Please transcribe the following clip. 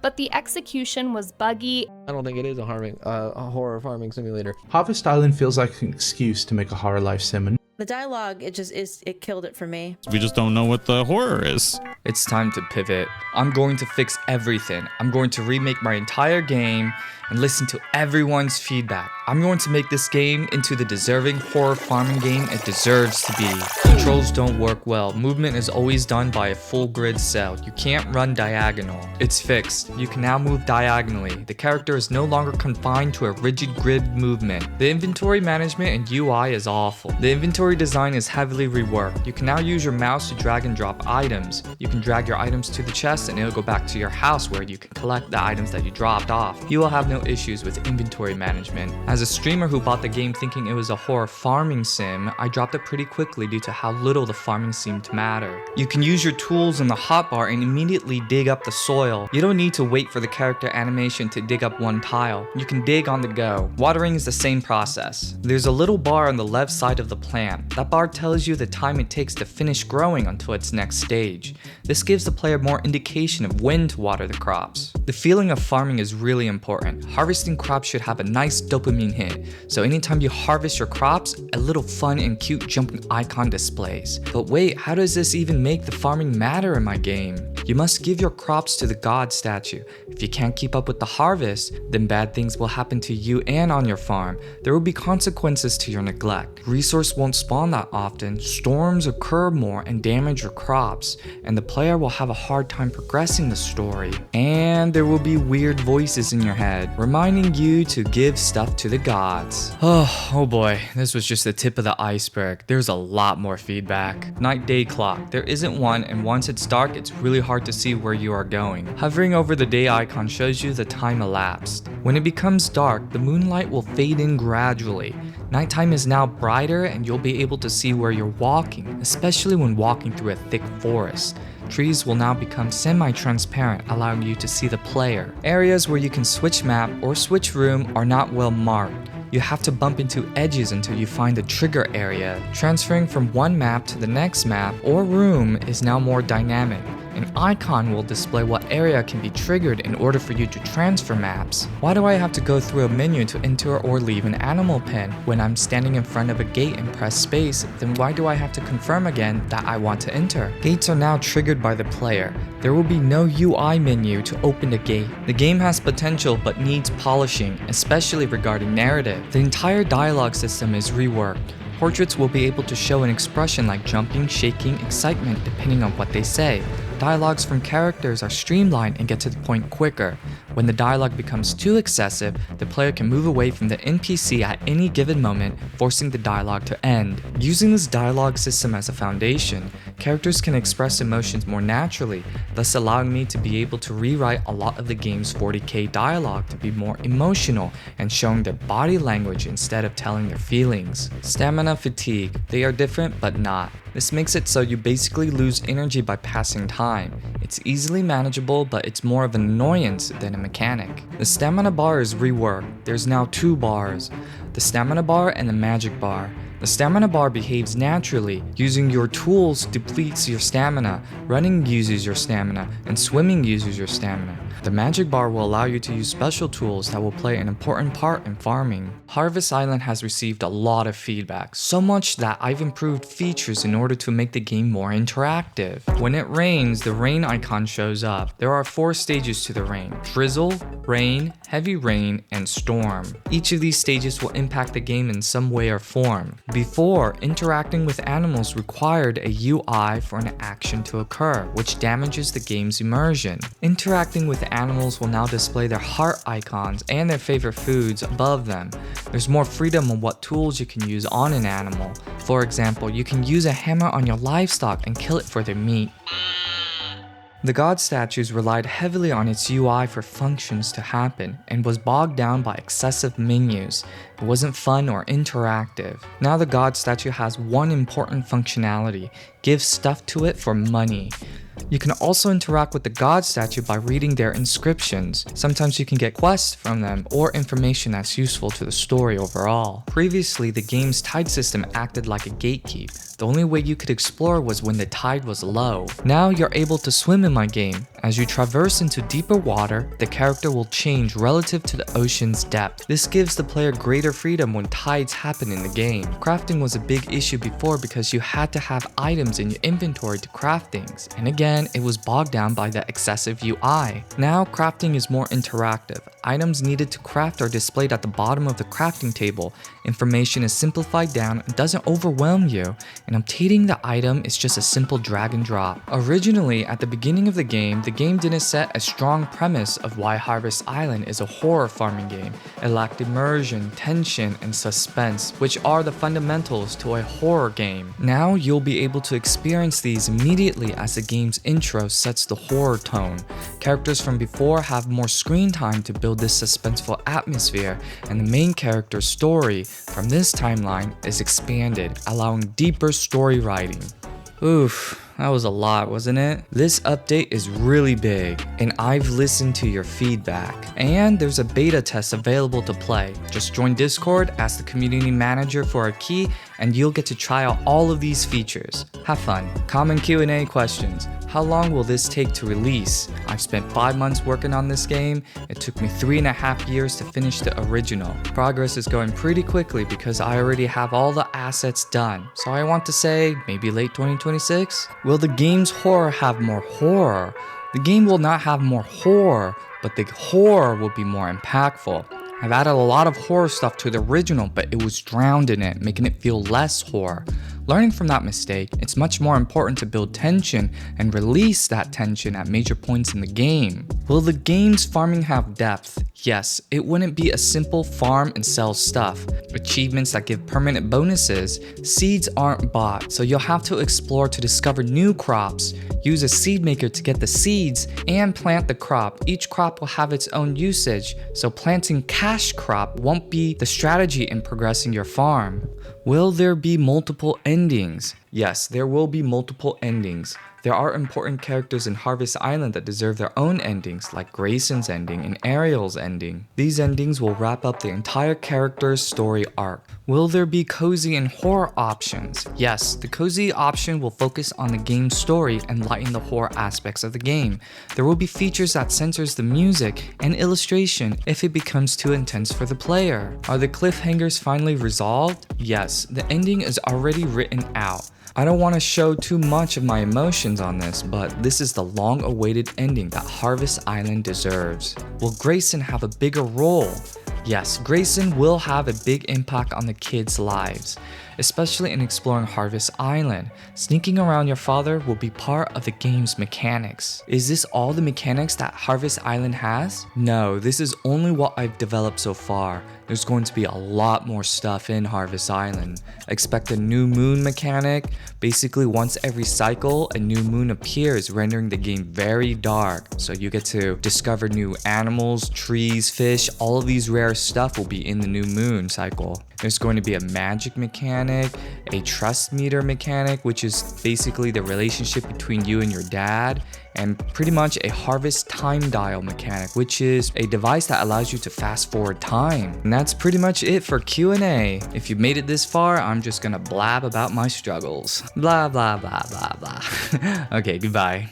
but the execution was buggy. I don't think it is a horror farming simulator. Harvest Island feels like an excuse to make a horror life sim. The dialogue, it killed it for me. We just don't know what the horror is. It's time to pivot. I'm going to fix everything. I'm going to remake my entire game and listen to everyone's feedback. I'm going to make this game into the deserving horror farming game it deserves to be. Controls don't work well. Movement is always done by a full grid cell. You can't run diagonal. It's fixed. You can now move diagonally. The character is no longer confined to a rigid grid movement. The inventory management and UI is awful. The inventory design is heavily reworked. You can now use your mouse to drag and drop items. You can drag your items to the chest and it'll go back to your house where you can collect the items that you dropped off. You will have no issues with inventory management. As a streamer who bought the game thinking it was a horror farming sim, I dropped it pretty quickly due to how little the farming seemed to matter. You can use your tools in the hotbar and immediately dig up the soil. You don't need to wait for the character animation to dig up one tile. You can dig on the go. Watering is the same process. There's a little bar on the left side of the plant. That bar tells you the time it takes to finish growing until its next stage. This gives the player more indication of when to water the crops. The feeling of farming is really important. Harvesting crops should have a nice dopamine hit, so anytime you harvest your crops, a little fun and cute jumping icon displays. But wait, how does this even make the farming matter in my game? You must give your crops to the God Statue. If you can't keep up with the harvest, then bad things will happen to you and on your farm. There will be consequences to your neglect. Resource won't spawn that often, storms occur more and damage your crops, and the player will have a hard time progressing the story. And there will be weird voices in your head, reminding you to give stuff to the gods. Oh boy, this was just the tip of the iceberg. There's a lot more feedback. Night-day clock. There isn't one, and once it's dark, it's really hard to see where you are going. Hovering over the day icon shows you the time elapsed. When it becomes dark, the moonlight will fade in gradually. Nighttime is now brighter and you'll be able to see where you're walking, especially when walking through a thick forest. Trees will now become semi-transparent, allowing you to see the player. Areas where you can switch map or switch room are not well marked. You have to bump into edges until you find the trigger area. Transferring from one map to the next map or room is now more dynamic. An icon will display what area can be triggered in order for you to transfer maps. Why do I have to go through a menu to enter or leave an animal pen? When I'm standing in front of a gate and press space, then why do I have to confirm again that I want to enter? Gates are now triggered by the player. There will be no UI menu to open the gate. The game has potential but needs polishing, especially regarding narrative. The entire dialogue system is reworked. Portraits will be able to show an expression like jumping, shaking, excitement depending on what they say. Dialogues from characters are streamlined and get to the point quicker. When the dialogue becomes too excessive, the player can move away from the NPC at any given moment, forcing the dialogue to end. Using this dialogue system as a foundation, characters can express emotions more naturally, thus allowing me to be able to rewrite a lot of the game's 40k dialogue to be more emotional and showing their body language instead of telling their feelings. Stamina fatigue. They are different but not. This makes it so you basically lose energy by passing time. It's easily manageable, but it's more of an annoyance than a mechanic. The stamina bar is reworked. There's now two bars, the stamina bar and the magic bar. The stamina bar behaves naturally. Using your tools depletes your stamina, running uses your stamina, and swimming uses your stamina. The magic bar will allow you to use special tools that will play an important part in farming. Harvest Island has received a lot of feedback, so much that I've improved features in order to make the game more interactive. When it rains, the rain icon shows up. There are 4 stages to the rain: drizzle, rain, heavy rain, and storm. Each of these stages will impact the game in some way or form. Before, interacting with animals required a UI for an action to occur, which damages the game's immersion. Interacting with animals will now display their heart icons and their favorite foods above them. There's more freedom on what tools you can use on an animal. For example, you can use a hammer on your livestock and kill it for their meat. The God Statues relied heavily on its UI for functions to happen and was bogged down by excessive menus. It wasn't fun or interactive. Now the God Statue has one important functionality: give stuff to it for money. You can also interact with the God Statue by reading their inscriptions. Sometimes you can get quests from them or information that's useful to the story overall. Previously, the game's tide system acted like a gatekeep. The only way you could explore was when the tide was low. Now you're able to swim in my game, As you traverse into deeper water, the character will change relative to the ocean's depth. This gives the player greater freedom when tides happen in the game. Crafting was a big issue before because you had to have items in your inventory to craft things, and again, it was bogged down by the excessive UI. Now, crafting is more interactive. Items needed to craft are displayed at the bottom of the crafting table. Information is simplified down and doesn't overwhelm you, and obtaining the item is just a simple drag and drop. Originally, at the beginning of the game didn't set a strong premise of why Harvest Island is a horror farming game. It lacked immersion, tension, and suspense, which are the fundamentals to a horror game. Now you'll be able to experience these immediately as the game's intro sets the horror tone. Characters from before have more screen time to build this suspenseful atmosphere, and the main character's story from this timeline is expanded, allowing deeper story writing. Oof. That was a lot, wasn't it? This update is really big, and I've listened to your feedback. And there's a beta test available to play. Just join Discord, ask the community manager for a key, and you'll get to try out all of these features. Have fun. Common Q&A questions. How long will this take to release? I've spent 5 months working on this game. It took me 3.5 years to finish the original. Progress is going pretty quickly because I already have all the assets done. So I want to say maybe late 2026? Will the game's horror have more horror? The game will not have more horror, but the horror will be more impactful. I've added a lot of horror stuff to the original, but it was drowned in it, making it feel less horror. Learning from that mistake, it's much more important to build tension and release that tension at major points in the game. Will the game's farming have depth? Yes, it wouldn't be a simple farm and sell stuff. Achievements that give permanent bonuses, seeds aren't bought, so you'll have to explore to discover new crops, use a seed maker to get the seeds, and plant the crop. Each crop will have its own usage, so planting cash crop won't be the strategy in progressing your farm. Will there be multiple endings? Yes, there will be multiple endings. There are important characters in Harvest Island that deserve their own endings, like Greyson's ending and Ariel's ending. These endings will wrap up the entire character's story arc. Will there be cozy and horror options? Yes, the cozy option will focus on the game's story and lighten the horror aspects of the game. There will be features that censors the music and illustration if it becomes too intense for the player. Are the cliffhangers finally resolved? Yes, the ending is already written out. I don't want to show too much of my emotions on this, but this is the long-awaited ending that Harvest Island deserves. Will Greyson have a bigger role? Yes, Greyson will have a big impact on the kids' lives, especially in exploring Harvest Island. Sneaking around your father will be part of the game's mechanics. Is this all the mechanics that Harvest Island has? No, this is only what I've developed so far. There's going to be a lot more stuff in Harvest Island. Expect a new moon mechanic. Basically, once every cycle, a new moon appears, rendering the game very dark. So you get to discover new animals, trees, fish. All of these rare stuff will be in the new moon cycle. There's going to be a magic mechanic, a trust meter mechanic, which is basically the relationship between you and your dad, and pretty much a harvest time dial mechanic, which is a device that allows you to fast forward time. And that's pretty much it for Q&A. If you made it this far, I'm just gonna blab about my struggles. Blah, blah, blah, blah, blah. Okay, goodbye.